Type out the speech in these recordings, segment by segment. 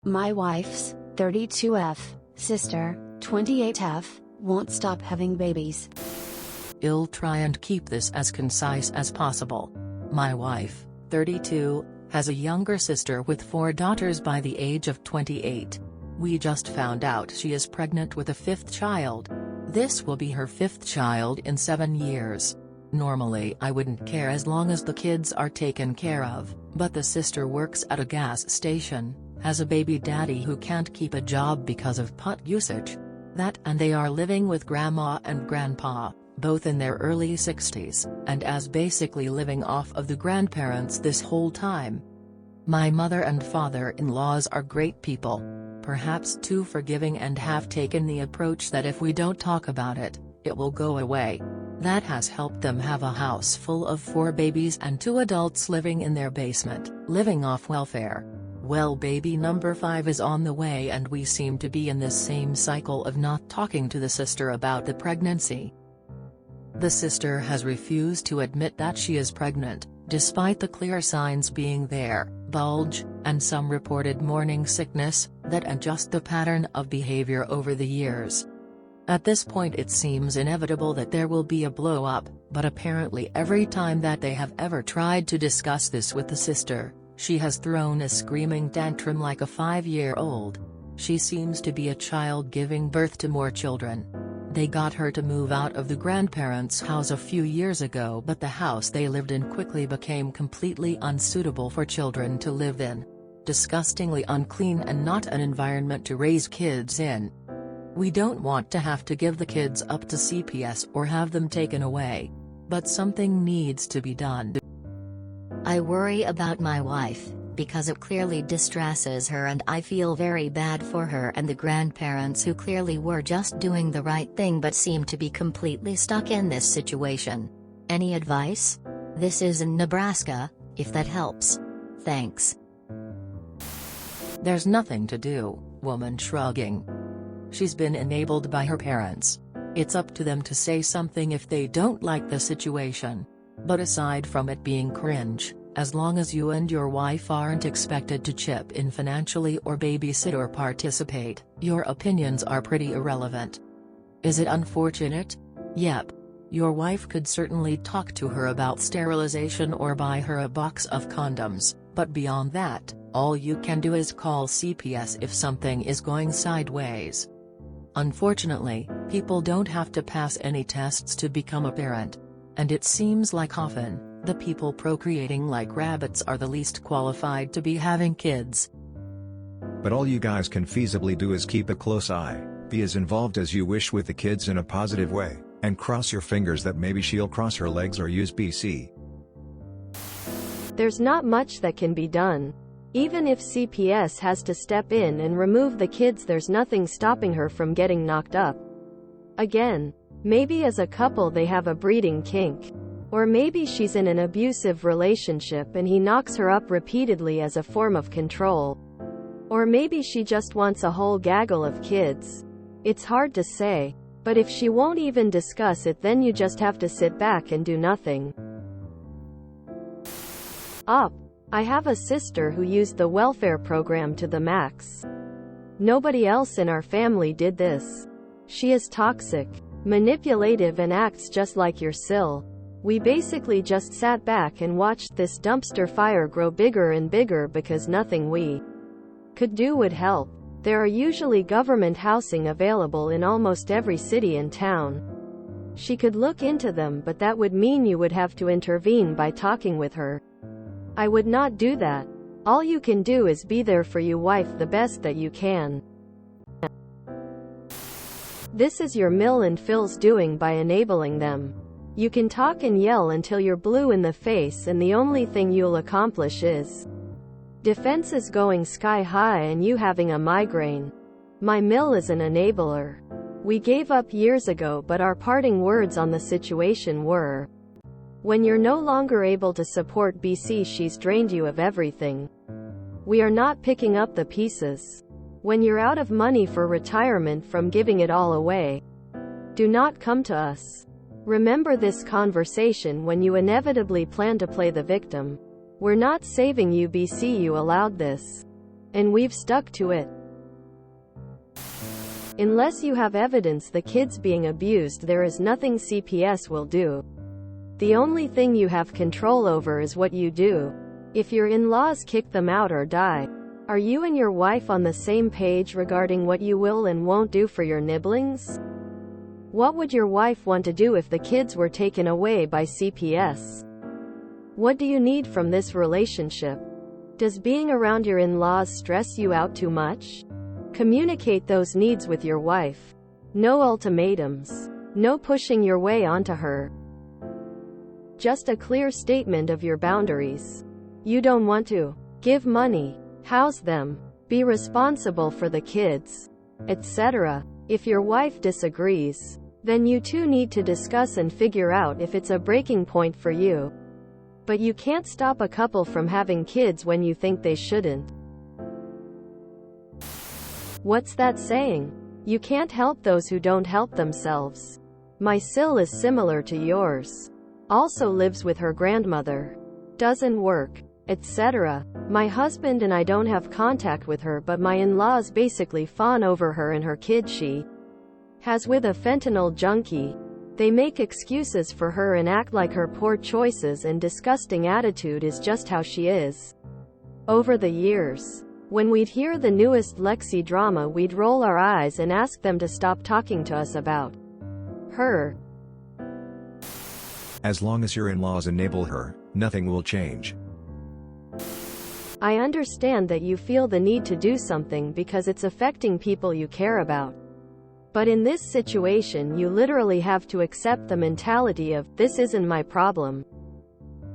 My wife's 32F sister, 28F, won't stop having babies. I'll try and keep this as concise as possible. My wife, 32, has a younger sister with 4 daughters by the age of 28. We just found out she is pregnant with a 5th child. This will be her 5th child in 7 years. Normally I wouldn't care as long as the kids are taken care of, but the sister works at a gas station, has a baby daddy who can't keep a job because of pot usage. That and they are living with grandma and grandpa, both in their early 60s, and as basically living off of the grandparents this whole time. My mother and father-in-laws are great people, perhaps too forgiving, and have taken the approach that if we don't talk about it, it will go away. That has helped them have a house full of 4 babies and 2 adults living in their basement, living off welfare. Well, baby number 5 is on the way, and we seem to be in this same cycle of not talking to the sister about the pregnancy. The sister has refused to admit that she is pregnant, despite the clear signs being there, bulge, and some reported morning sickness, that adjust the pattern of behavior over the years. At this point it seems inevitable that there will be a blow-up, but apparently every time that they have ever tried to discuss this with the sister, she has thrown a screaming tantrum like a 5-year-old. She seems to be a child giving birth to more children. They got her to move out of the grandparents' house a few years ago, but the house they lived in quickly became completely unsuitable for children to live in. Disgustingly unclean and not an environment to raise kids in. We don't want to have to give the kids up to CPS or have them taken away. But something needs to be done. I worry about my wife, because it clearly distresses her, and I feel very bad for her and the grandparents who clearly were just doing the right thing but seem to be completely stuck in this situation. Any advice? This is in Nebraska, if that helps. Thanks. There's nothing to do, woman shrugging. She's been enabled by her parents. It's up to them to say something if they don't like the situation. But aside from it being cringe, as long as you and your wife aren't expected to chip in financially or babysit or participate, your opinions are pretty irrelevant. Is it unfortunate? Yep. Your wife could certainly talk to her about sterilization or buy her a box of condoms, but beyond that, all you can do is call CPS if something is going sideways. Unfortunately, people don't have to pass any tests to become a parent. And it seems like often, the people procreating like rabbits are the least qualified to be having kids. But all you guys can feasibly do is keep a close eye, be as involved as you wish with the kids in a positive way, and cross your fingers that maybe she'll cross her legs or use BC. There's not much that can be done. Even if CPS has to step in and remove the kids, there's nothing stopping her from getting knocked up. Again, maybe as a couple they have a breeding kink. Or maybe she's in an abusive relationship and he knocks her up repeatedly as a form of control. Or maybe she just wants a whole gaggle of kids. It's hard to say. But if she won't even discuss it, then you just have to sit back and do nothing. I have a sister who used the welfare program to the max. Nobody else in our family did this. She is toxic, manipulative, and acts just like your sil. We basically just sat back and watched this dumpster fire grow bigger and bigger because nothing we could do would help. There are usually government housing available in almost every city and town. She could look into them, but that would mean you would have to intervene by talking with her. I would not do that. All you can do is be there for your wife the best that you can. This is your Mill and Phil's doing by enabling them. You can talk and yell until you're blue in the face, and the only thing you'll accomplish is defenses going sky high and you having a migraine. My Mill is an enabler. We gave up years ago, but our parting words on the situation were, when you're no longer able to support BC, she's drained you of everything. We are not picking up the pieces. When you're out of money for retirement from giving it all away, do not come to us. Remember this conversation when you inevitably plan to play the victim. We're not saving you, BC, you allowed this. And we've stuck to it. Unless you have evidence the kid's being abused, there is nothing CPS will do. The only thing you have control over is what you do. If your in-laws kick them out or die, are you and your wife on the same page regarding what you will and won't do for your nibblings? What would your wife want to do if the kids were taken away by CPS? What do you need from this relationship? Does being around your in-laws stress you out too much? Communicate those needs with your wife. No ultimatums. No pushing your way onto her. Just a clear statement of your boundaries. You don't want to give money, house them, be responsible for the kids, etc. If your wife disagrees, then you two need to discuss and figure out if it's a breaking point for you. But you can't stop a couple from having kids when you think they shouldn't. What's that saying? You can't help those who don't help themselves. My Sil is similar to yours. Also lives with her grandmother. Doesn't work, etc. My husband and I don't have contact with her, but my in-laws basically fawn over her and her kid she has with a fentanyl junkie. They make excuses for her and act like her poor choices and disgusting attitude is just how she is. Over the years, when we'd hear the newest Lexi drama, we'd roll our eyes and ask them to stop talking to us about her. As long as your in-laws enable her, nothing will change. I understand that you feel the need to do something because it's affecting people you care about. But in this situation, you literally have to accept the mentality of, this isn't my problem.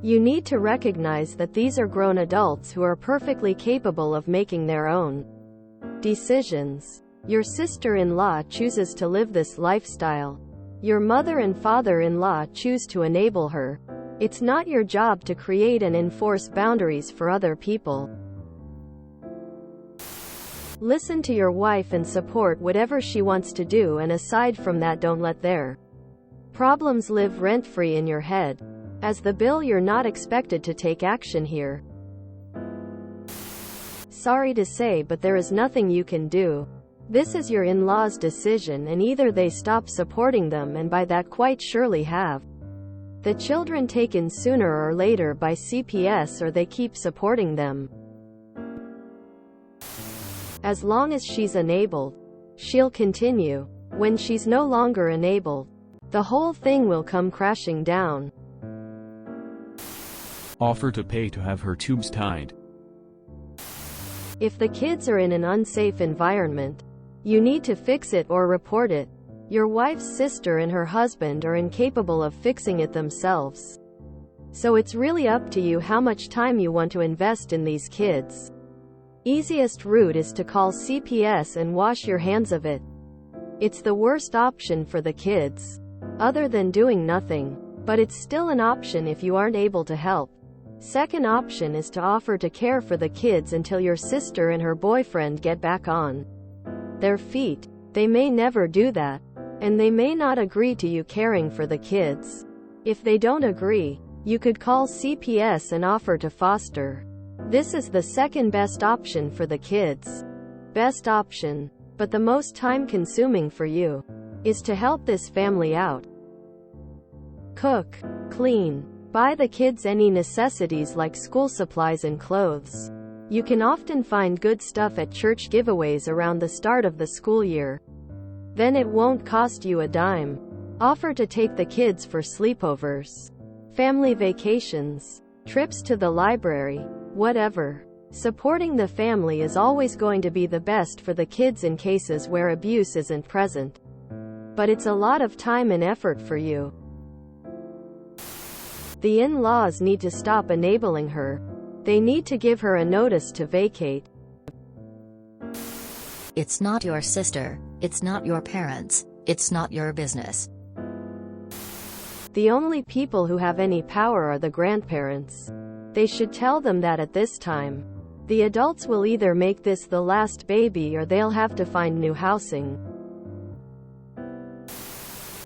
You need to recognize that these are grown adults who are perfectly capable of making their own decisions. Your sister-in-law chooses to live this lifestyle. Your mother and father-in-law choose to enable her. It's not your job to create and enforce boundaries for other people. Listen to your wife and support whatever she wants to do, and aside from that, don't let their problems live rent-free in your head. As the bill, you're not expected to take action here. Sorry to say, but there is nothing you can do. This is your in-laws' decision, and either they stop supporting them, and by that quite surely have the children taken sooner or later by CPS, or they keep supporting them. As long as she's enabled, she'll continue. When she's no longer enabled, the whole thing will come crashing down. Offer to pay to have her tubes tied. If the kids are in an unsafe environment, you need to fix it or report it. Your wife's sister and her husband are incapable of fixing it themselves. So it's really up to you how much time you want to invest in these kids. Easiest route is to call CPS and wash your hands of it. It's the worst option for the kids, other than doing nothing, but it's still an option if you aren't able to help. Second option is to offer to care for the kids until your sister and her boyfriend get back on their feet. They may never do that, and they may not agree to you caring for the kids. If they don't agree, you could call CPS and offer to foster. This is the second best option for the kids. Best option, but the most time-consuming for you, is to help this family out. Cook, clean, buy the kids any necessities like school supplies and clothes. You can often find good stuff at church giveaways around the start of the school year. Then it won't cost you a dime. Offer to take the kids for sleepovers, family vacations, trips to the library, whatever. Supporting the family is always going to be the best for the kids in cases where abuse isn't present. But it's a lot of time and effort for you. The in-laws need to stop enabling her. They need to give her a notice to vacate. It's not your sister, it's not your parents, it's not your business. The only people who have any power are the grandparents. They should tell them that at this time. The adults will either make this the last baby or they'll have to find new housing.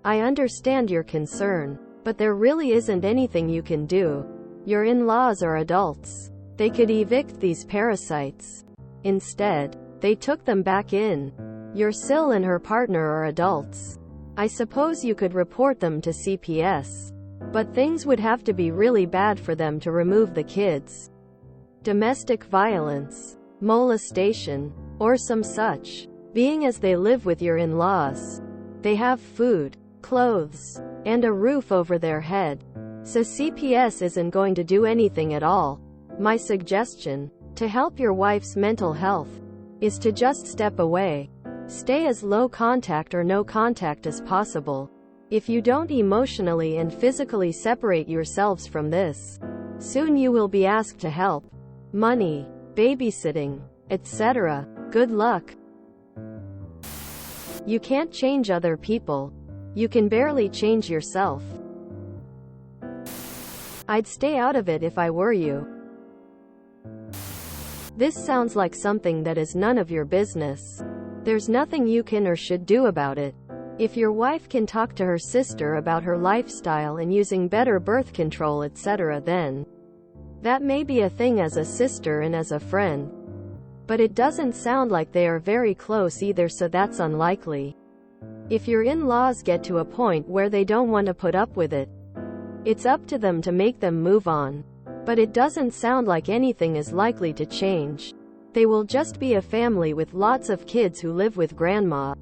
I understand your concern, but there really isn't anything you can do. Your in-laws are adults. They could evict these parasites. Instead, they took them back in. Your Sil and her partner are adults. I suppose you could report them to CPS. But things would have to be really bad for them to remove the kids. Domestic violence, molestation, or some such. Being as they live with your in-laws, they have food, clothes, and a roof over their head. So CPS isn't going to do anything at all. My suggestion, to help your wife's mental health, is to just step away. Stay as low contact or no contact as possible. If you don't emotionally and physically separate yourselves from this, soon you will be asked to help. Money, babysitting, etc. Good luck. You can't change other people. You can barely change yourself. I'd stay out of it if I were you. This sounds like something that is none of your business. There's nothing you can or should do about it. If your wife can talk to her sister about her lifestyle and using better birth control, etc., then that may be a thing as a sister and as a friend. But it doesn't sound like they are very close either, so that's unlikely. If your in-laws get to a point where they don't want to put up with it, it's up to them to make them move on. But it doesn't sound like anything is likely to change. They will just be a family with lots of kids who live with grandma.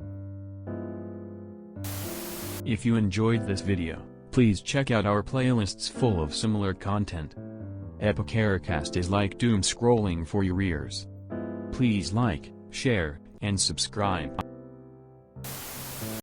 If you enjoyed this video, please check out our playlists full of similar content. Epicaricast is like doom scrolling for your ears. Please like, share, and subscribe.